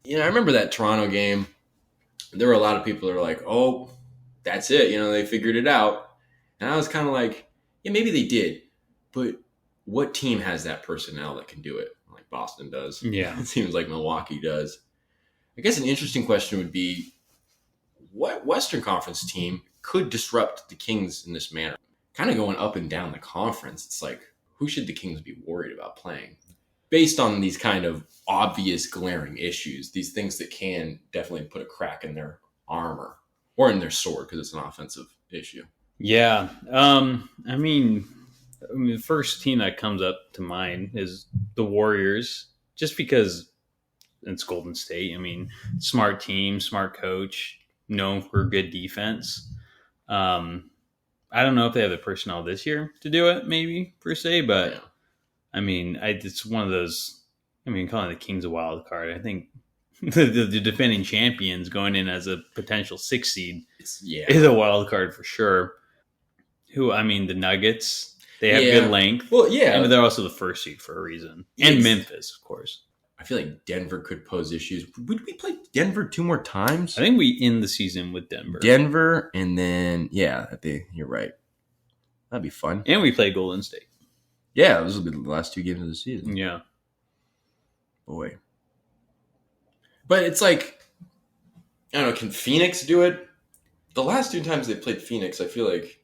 I remember that Toronto game. There were a lot of people that were like, "Oh, that's it." They figured it out, and I was kind of like, "Yeah, maybe they did, but what team has that personnel that can do it? Like Boston does. Yeah. It seems like Milwaukee does." I guess an interesting question would be, what Western Conference team could disrupt the Kings in this manner? Kind of going up and down the conference, it's like, who should the Kings be worried about playing? Based on these kind of obvious glaring issues, these things that can definitely put a crack in their armor or in their sword because it's an offensive issue. Yeah. I mean, the first team that comes up to mind is the Warriors, just because it's Golden State. I mean, smart team, smart coach, known for good defense. I don't know if they have the personnel this year to do it, maybe per se, but Yeah. I mean, it's one of those. I mean, calling the Kings a wild card. I think the defending champions going in as a potential 6 seed is a wild card for sure. The Nuggets, they have good length. Well, yeah. And they're also the first seed for a reason. And Memphis, of course. I feel like Denver could pose issues. Would we play Denver 2 more times? I think we end the season with Denver. Denver, and then, you're right. That'd be fun. And we play Golden State. Yeah, those will be the last 2 games of the season. Yeah. Boy. But it's like, I don't know, can Phoenix do it? The last 2 times they played Phoenix, I feel like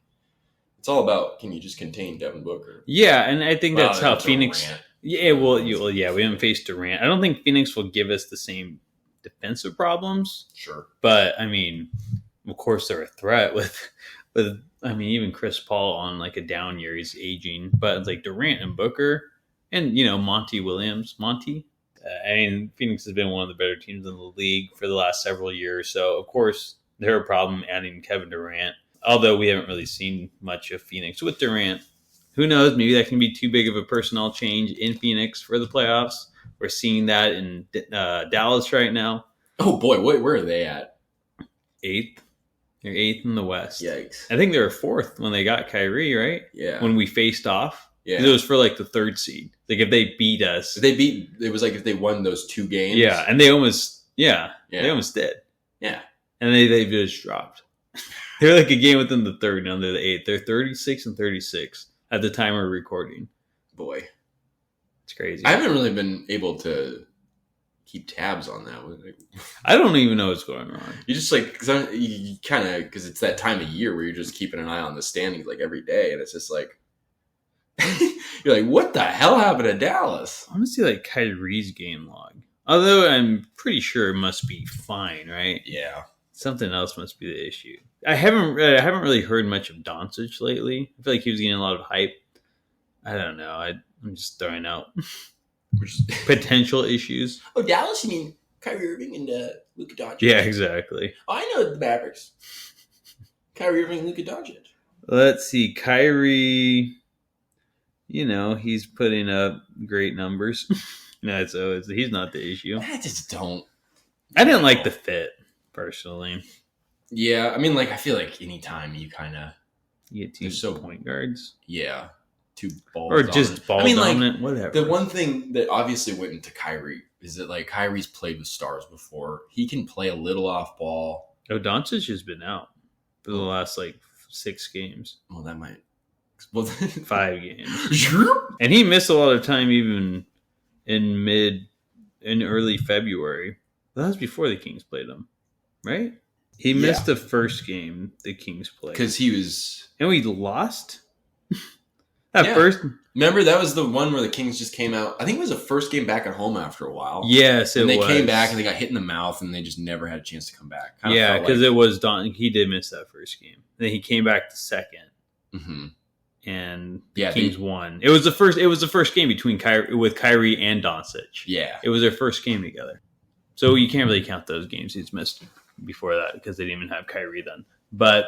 it's all about, can you just contain Devin Booker? Yeah, and I think that's how Phoenix... Durant. Yeah, we haven't faced Durant. I don't think Phoenix will give us the same defensive problems. Sure. But, I mean, of course they're a threat with even Chris Paul on like a down year, he's aging. But it's like Durant and Booker and, Monty Williams. Phoenix has been one of the better teams in the league for the last several years. So, of course, they're a problem adding Kevin Durant. Although we haven't really seen much of Phoenix with Durant. Who knows? Maybe that can be too big of a personnel change in Phoenix for the playoffs. We're seeing that in Dallas right now. Oh, boy. Where are they at? 8th. They're 8th in the West. Yikes. I think they were 4th when they got Kyrie, right? Yeah. When we faced off. Yeah. It was for like the 3rd seed. Like if they beat us. It was like if they won those 2 games. Yeah. And they almost did. Yeah. And they just dropped. They're like a game within the 3rd. Now they're the 8th. They're 36 and 36 at the time we're recording. Boy. It's crazy. I haven't really been able to keep tabs on that. I don't even know what's going on. You just because it's that time of year where you're just keeping an eye on the standings like every day, and it's just like you're like, what the hell happened to Dallas? I want to see like Kyrie's game log. Although I'm pretty sure it must be fine, right? Yeah. Something else must be the issue. I haven't really heard much of Doncic lately. I feel like he was getting a lot of hype. I don't know. I'm just throwing out potential issues. Oh, Dallas? You mean Kyrie Irving and Luka Doncic? Yeah, exactly. Oh, I know the Mavericks. Kyrie Irving and Luka Doncic. Let's see. Kyrie, he's putting up great numbers. So he's not the issue. I just don't. I didn't like the fit, personally. Yeah, I mean, I feel like anytime you get 2 point guards. Yeah. 2 balls. Or just ball dominant, whatever. The one thing that obviously went into Kyrie is that, Kyrie's played with stars before. He can play a little off ball. Oh, Doncic has been out for the last, 6 games. Well, that might... 5 games. And he missed a lot of time even in early February. That was before the Kings played him, right? He missed the first game the Kings played. Because he was... And we lost? First... Remember, that was the one where the Kings just came out. I think it was the first game back at home after a while. Yes, and they came back and they got hit in the mouth and they just never had a chance to come back. Because it was Don. He did miss that first game. Then he came back the second. Mm-hmm. And the Kings won. It was the first game between with Kyrie and Doncic. Yeah. It was their first game together. So you can't really count those games he's missed before that because they didn't even have Kyrie then. But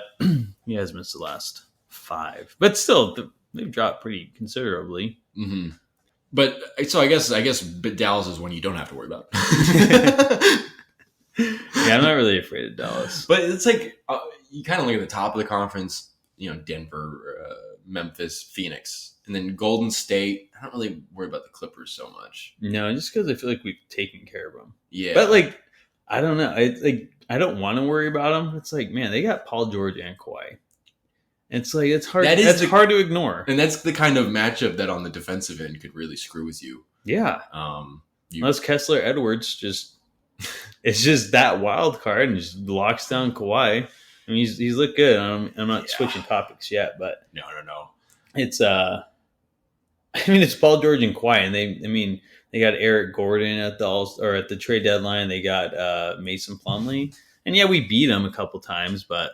he has missed the last 5. But still, they've dropped pretty considerably. Mm-hmm. But so I guess Dallas is one you don't have to worry about. Yeah, I'm not really afraid of Dallas. But it's you kind of look at the top of the conference, Denver, Memphis, Phoenix. And then Golden State. I don't really worry about the Clippers so much. No, just because I feel like we've taken care of them. Yeah. But like, I don't know. I don't want to worry about them. It's like, man, they got Paul George and Kawhi. It's like it's hard. That's hard to ignore. And that's the kind of matchup that on the defensive end could really screw with you. Yeah. Unless Kessler Edwards it's just that wild card and just locks down Kawhi. I mean, he's looked good. I'm not switching topics yet, but no. It's it's Paul George and Kawhi, and they got Eric Gordon at the trade deadline. They got Mason Plumlee, and yeah, we beat him a couple times, but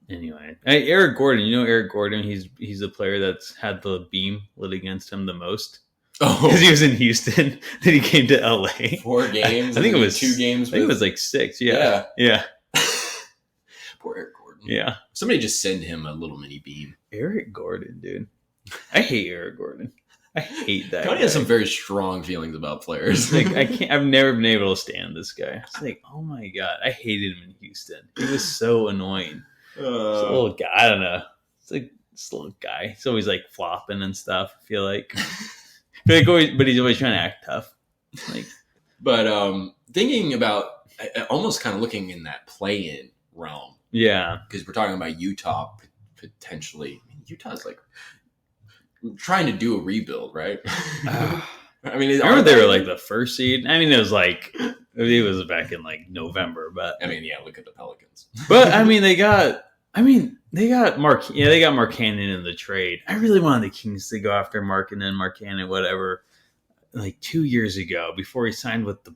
anyway, Eric Gordon. You know Eric Gordon. He's the player that's had the beam lit against him the most. Oh, because he was in Houston, then he came to LA. 4 games. I think it was 2 games. I think it was like 6. Yeah. Poor Eric Gordon. Yeah. Somebody just send him a little mini beam. Eric Gordon, dude. I hate Eric Gordon. I hate that. Tony has some very strong feelings about players. Like I've never been able to stand this guy. It's like, oh my god, I hated him in Houston. He was so annoying. He's a little guy. I don't know. It's like this little guy. He's always like flopping and stuff. I feel like. But he's always trying to act tough. But thinking about almost kind of looking in that play-in realm. Yeah. Because we're talking about Utah potentially. I mean, Utah's like trying to do a rebuild, right? I remember they were like the first seed. I mean, it was back in like November, but I mean, yeah, look at the Pelicans. But they got Markkanen in the trade. I really wanted the Kings to go after Markkanen, whatever, like 2 years ago before he signed with the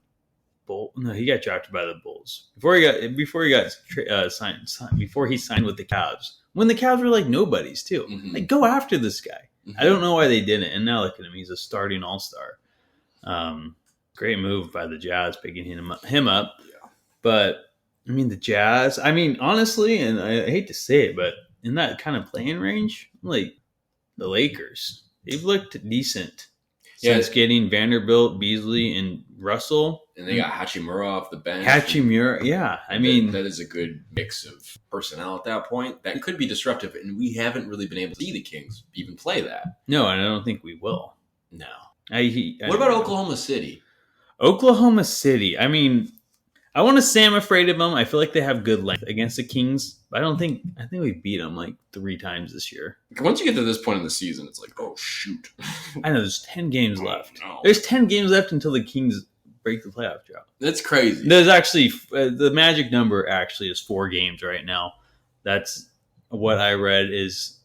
Bulls. No, he got drafted by the Bulls before he signed with the Cavs. When the Cavs were like nobodies too. Mm-hmm. Like, go after this guy. Mm-hmm. I don't know why they didn't. And now look at him; he's a starting all-star. Great move by the Jazz picking him up. Yeah. But the Jazz, honestly, and I hate to say it, but in that kind of playing range, like the Lakers, they've looked decent since getting Vanderbilt, Beasley, and Russell. And they got Hachimura off the bench. Yeah. That is a good mix of personnel at that point. That could be disruptive, and we haven't really been able to see the Kings even play that. No, and I don't think we will. No. What about Oklahoma City? Oklahoma City, I want to say I'm afraid of them. I feel like they have good length against the Kings. But I think we beat them like 3 times this year. Once you get to this point in the season, it's like, oh, shoot. I know, there's 10 games left. No. There's 10 games left until the Kings break the playoff drought. That's crazy. There's actually, the magic number actually is 4 games right now. That's what I read is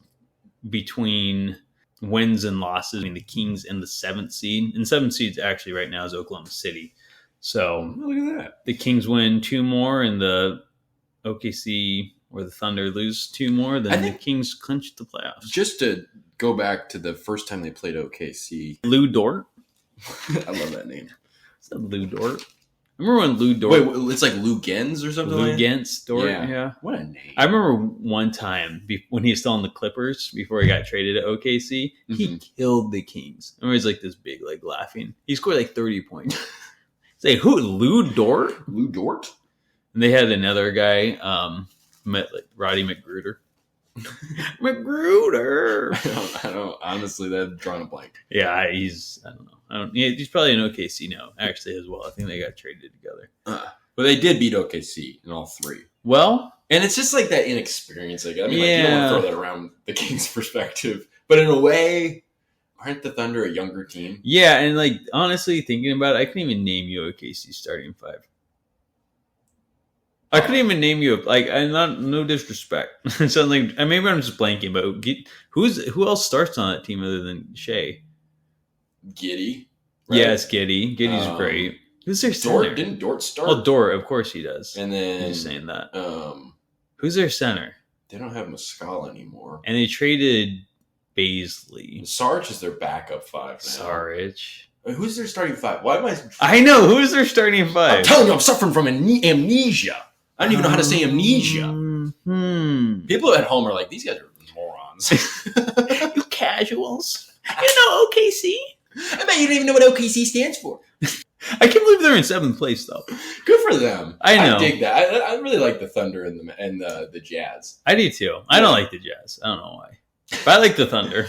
between wins and losses between the Kings and the 7th seed. And 7th seed actually right now is Oklahoma City. So look at that. The Kings win 2 more, and the OKC or the Thunder lose 2 more. Then the Kings clinch the playoffs. Just to go back to the first time they played OKC, Lou Dort. I love that name. Is that Lou Dort? Remember when Lou Dort? Wait, it's like Lou Gens or something. Lou Gens Dort. Yeah. What a name! I remember one time when he was still on the Clippers before he got traded to OKC. Mm-hmm. He killed the Kings. I remember he's like this big, like laughing. He scored like 30 points. Say who? Lou Dort? Lou Dort? And they had another guy, Roddy McGruder. McGruder. I don't. Honestly, that's drawing a blank. Yeah, he's probably in OKC now, actually, as well. I think they got traded together. But they did beat OKC in all 3. Well, and it's just like that inexperience. You don't want to throw that around the Kings' perspective, but in a way. Aren't the Thunder a younger team? Yeah, and honestly, thinking about it, I couldn't even name you OKC starting 5. I couldn't even name you no disrespect. So maybe I'm just blanking, but who else starts on that team other than Shea? Giddy. Right? Yes, Giddy. Giddy's great. Who's their center? Didn't Dort start? Oh, Dort, of course he does. And then I'm just saying that. Who's their center? They don't have Muscala anymore. And they traded Baisley. Sarge is their backup 5 now. Sarge. Who's their starting 5? Why am I know. Who's their starting 5? I'm telling you, I'm suffering from amnesia. I don't even know how to say amnesia. People at home are like, these guys are morons. You casuals. You know OKC? I bet you don't even know what OKC stands for. I can't believe they're in 7th place, though. Good for them. I know. I dig that. I really like the Thunder and the Jazz. I do, too. I don't like the Jazz. I don't know why. But I like the Thunder.